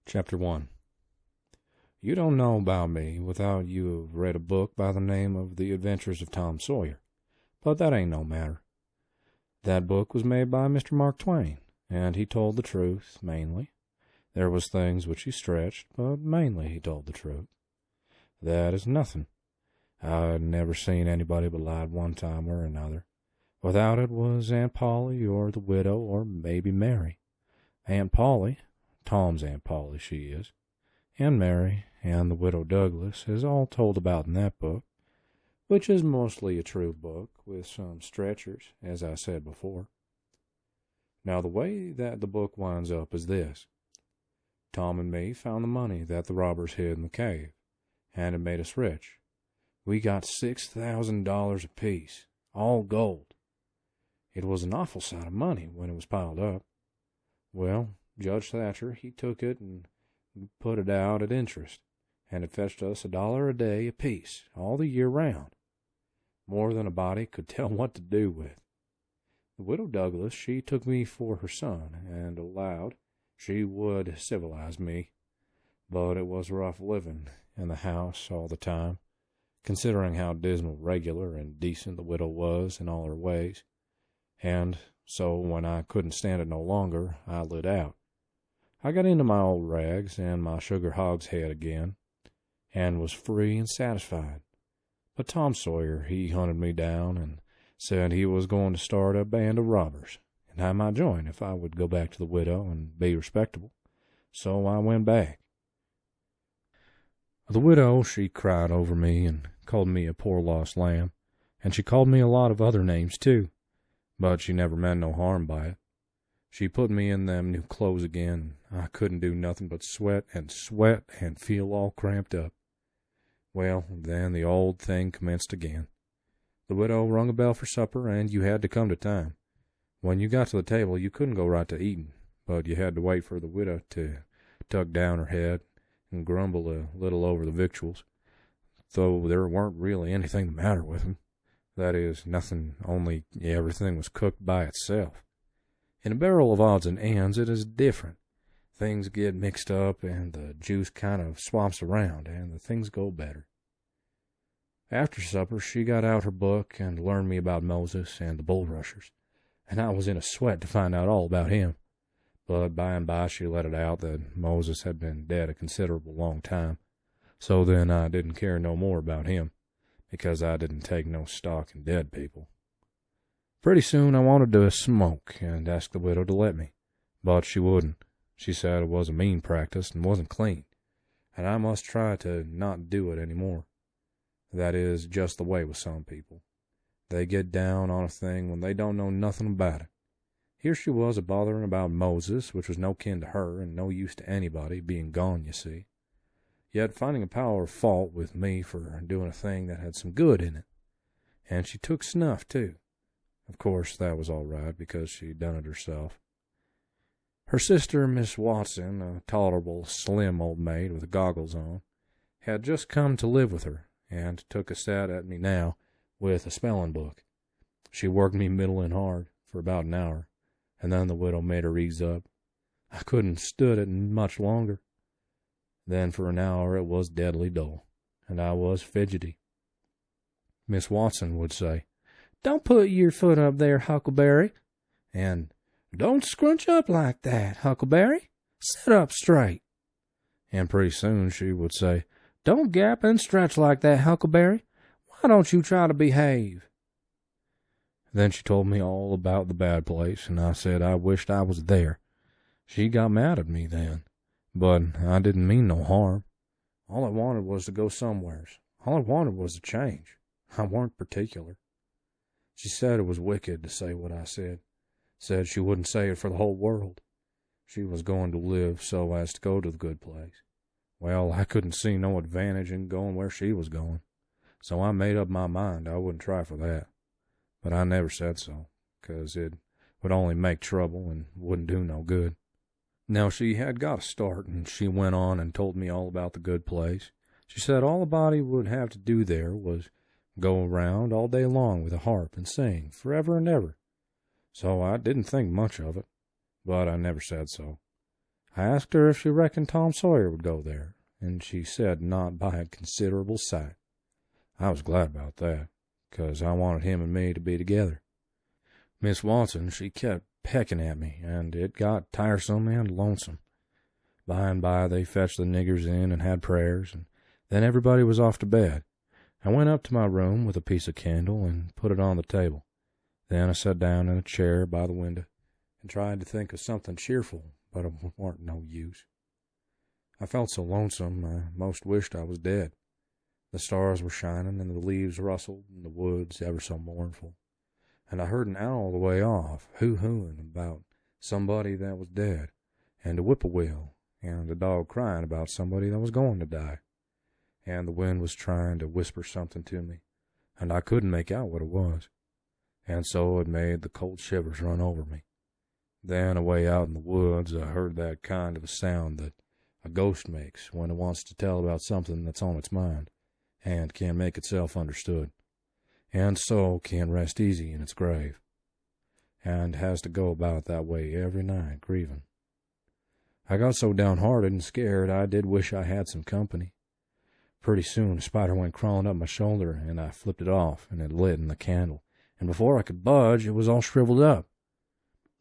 Chapter 1. You don't know about me without you have read a book by the name of The Adventures of Tom Sawyer, but that ain't no matter. That book was made by Mr. Mark Twain, and he told the truth, mainly. There was things which he stretched, but mainly he told the truth. That is nothing. I'd never seen anybody but lied one time or another. Without it was Aunt Polly or the widow or maybe Mary. Aunt Polly, Tom's Aunt Polly she is, and Mary and the widow Douglas is all told about in that book, which is mostly a true book with some stretchers, as I said before. Now the way that the book winds up is this. Tom and me found the money that the robbers hid in the cave, and it made us rich. We got $6,000 apiece, all gold. It was an awful sight of money when it was piled up. Well, Judge Thatcher, he took it and put it out at interest, and it fetched us $1 a day apiece, all the year round. More than a body could tell what to do with. The widow Douglas, she took me for her son, and allowed she would civilize me. But it was rough living in the house all the time, considering how dismal, regular, and decent the widow was in all her ways. And so when I couldn't stand it no longer, I lit out. I got into my old rags and my sugar hogshead again, and was free and satisfied. But Tom Sawyer, he hunted me down and said he was going to start a band of robbers, and I might join if I would go back to the widow and be respectable. So I went back. The widow, she cried over me and called me a poor lost lamb, and she called me a lot of other names too, but she never meant no harm by it. She put me in them new clothes again, and I couldn't do nothing but sweat and feel all cramped up. Well, then the old thing commenced again. The widow rung a bell for supper, and you had to come to time. When you got to the table, you couldn't go right to eating, but you had to wait for the widow to tuck down her head and grumble a little over the victuals, though there weren't really anything the matter with them. That is, nothing, only everything was cooked by itself. In a barrel of odds and ends, it is different. Things get mixed up, and the juice kind of swaps around, and the things go better. After supper, she got out her book and learned me about Moses and the bulrushers, and I was in a sweat to find out all about him. But by and by she let it out that Moses had been dead a considerable long time, so then I didn't care no more about him, because I didn't take no stock in dead people. Pretty soon I wanted to smoke and asked the widow to let me, but she wouldn't. She said it was a mean practice and wasn't clean, and I must try to not do it any more. That is just the way with some people. They get down on a thing when they don't know nothing about it. Here she was a-bothering about Moses, which was no kin to her and no use to anybody, being gone, you see. Yet finding a power of fault with me for doing a thing that had some good in it. And she took snuff, too. Of course, that was all right, because she'd done it herself. Her sister, Miss Watson, a tolerable, slim old maid with goggles on, had just come to live with her, and took a stab at me now with a spelling book. She worked me middling hard for about an hour, and then the widow made her ease up. I couldn't stood it much longer. Then for an hour it was deadly dull, and I was fidgety. Miss Watson would say, "Don't put your foot up there, Huckleberry," and "Don't scrunch up like that, Huckleberry. Sit up straight." And pretty soon she would say, "Don't gap and stretch like that, Huckleberry. Why don't you try to behave?" Then she told me all about the bad place, and I said I wished I was there. She got mad at me then, but I didn't mean no harm. All I wanted was to go somewheres. All I wanted was a change. I weren't particular. She said it was wicked to say what I said. Said she wouldn't say it for the whole world. She was going to live so as to go to the good place. Well, I couldn't see no advantage in going where she was going, so I made up my mind I wouldn't try for that. But I never said so, 'cause it would only make trouble and wouldn't do no good. Now she had got a start, and she went on and told me all about the good place. She said all a body would have to do there was go around all day long with a harp and sing forever and ever. So I didn't think much of it, but I never said so. I asked her if she reckoned Tom Sawyer would go there, and she said not by a considerable sight. I was glad about that, 'cause I wanted him and me to be together. Miss Watson, she kept pecking at me, and it got tiresome and lonesome. By and by they fetched the niggers in and had prayers, and then everybody was off to bed. I went up to my room with a piece of candle and put it on the table. Then I sat down in a chair by the window and tried to think of something cheerful, but it warn't no use. I felt so lonesome I most wished I was dead. The stars were shining and the leaves rustled and the woods ever so mournful. And I heard an owl the way off, hoo-hooing about somebody that was dead, and a whippoorwill, and a dog crying about somebody that was going to die. And the wind was trying to whisper something to me, and I couldn't make out what it was. And so it made the cold shivers run over me. Then away out in the woods I heard that kind of a sound that a ghost makes when it wants to tell about something that's on its mind, and can't make itself understood, and so can't rest easy in its grave, and has to go about that way every night grieving. I got so downhearted and scared I did wish I had some company. Pretty soon a spider went crawling up my shoulder, and I flipped it off, and it lit in the candle, and before I could budge it was all shriveled up.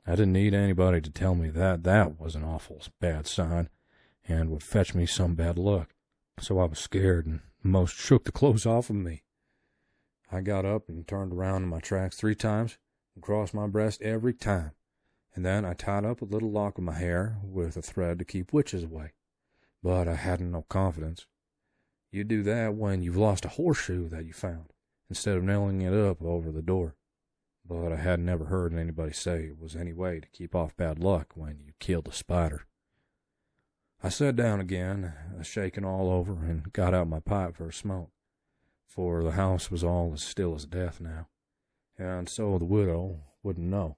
I didn't need anybody to tell me that that was an awful bad sign, and would fetch me some bad luck, so I was scared and most shook the clothes off of me. I got up and turned around in my tracks 3 times and crossed my breast every time, and then I tied up a little lock of my hair with a thread to keep witches away, but I hadn't no confidence. You do that when you've lost a horseshoe that you found, instead of nailing it up over the door. But I had never heard anybody say it was any way to keep off bad luck when you killed a spider. I sat down again, shaking all over, and got out my pipe for a smoke, for the house was all as still as death now, and so the widow wouldn't know.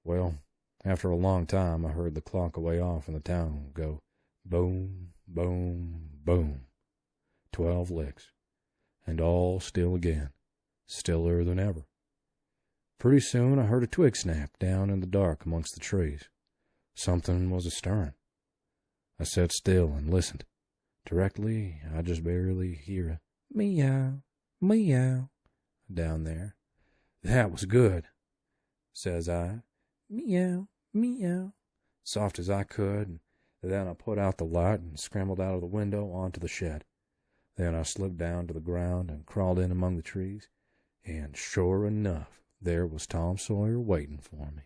Well, after a long time I heard the clock away off in the town go boom, boom, boom, 12 licks, and all still again, stiller than ever. Pretty soon I heard a twig snap down in the dark amongst the trees. Something was a-stirring. I sat still and listened. Directly I just barely hear a meow, meow down there. That was good, says I. Meow, meow, soft as I could, and then I put out the light and scrambled out of the window onto the shed. Then I slipped down to the ground and crawled in among the trees, and sure enough, there was Tom Sawyer waiting for me.